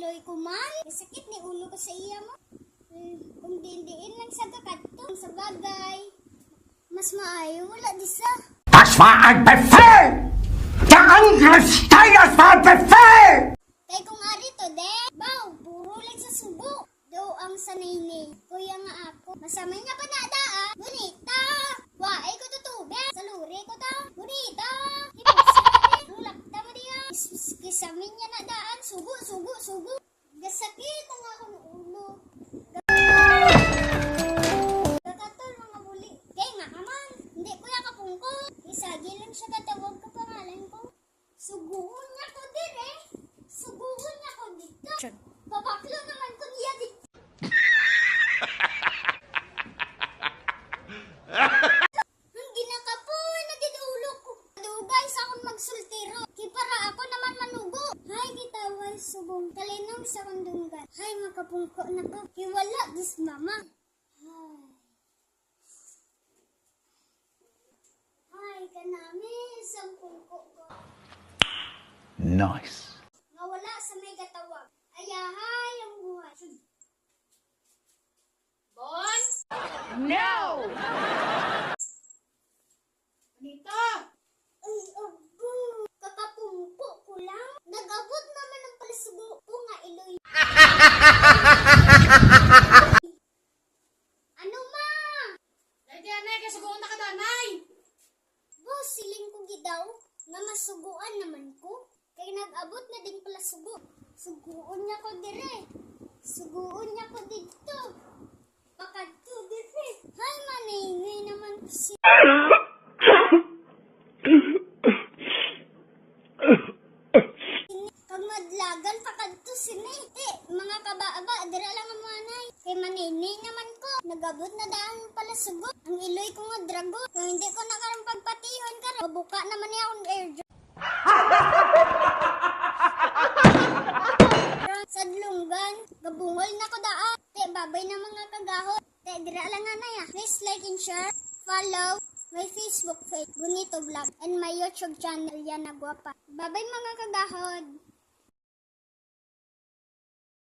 iloy ko man. Sakit ni ulo ko sa iya mo. Kung diin lang sa kakadto. Sa bagay. Mas maayo. Wala di sa. Das war ein Befehl! Der Angriff Steiners war ein Befehl! Kay kung ari to, de. Baw, puro lang sa subo. Do ang sanay kuya nga ako. Masamay nga pa na daa. Bonita. Waay ko tutube. Saluri ko ta. Bonita. Rulak tama diya. Kisamin niya na daan. Sugo. Gasakit ang ako ng ulo. Kakatol mga buli. Kaya nga kaman. Hindi ko yung kapungko. Isagi lang siya katawag ka pangalan ko. Suguhon niya ko din eh. Suguhon niya ko dito. Babaklo naman ko niya dito. Hindi na ka po. Naginulo ko. Dugay sa akong magsultiro. Kipara ako naman manugo. Hay gitaway subong. Kalinong sa kondunggan. Hay makapungko na ko. Kiwala dis mama. Hay kanami isang pungko ko. Nice. Nawala sa may katawag. Ayahay ang buhay. Bon? No! Dito! Ay, abo! Kakapungko ko lang. Nag-abot naman ang palisugo ko nga iloy. Ano ma? Dahil anay, kaya sugoon na ka danay. Boss, siling ko gidaw. Nga masuguan naman ko. Kaya nag-abot na din pala sugo. Suguon niya ko dire. Suguon niya ko dito. Pakadto dire. Hay maningay naman ko siya. Pag madlagan pakadto sinete. Mga kaba-aba, dira lang ang manay. Kay maninay naman ko. Nagabot na daan pala sugo. Ang iloy ko nga drago. Kung hindi ko nakarang pagpatihon ka, mabuka naman niya akong airdrop. Sa dlunggan, gabungol na ko daa. Te, babay na mga kagahot. Te, dira lang nga na ya. Please like and share, follow my Facebook page, Bonito Vlog, and my YouTube channel, Yana Guapa. Babay mga kagahod.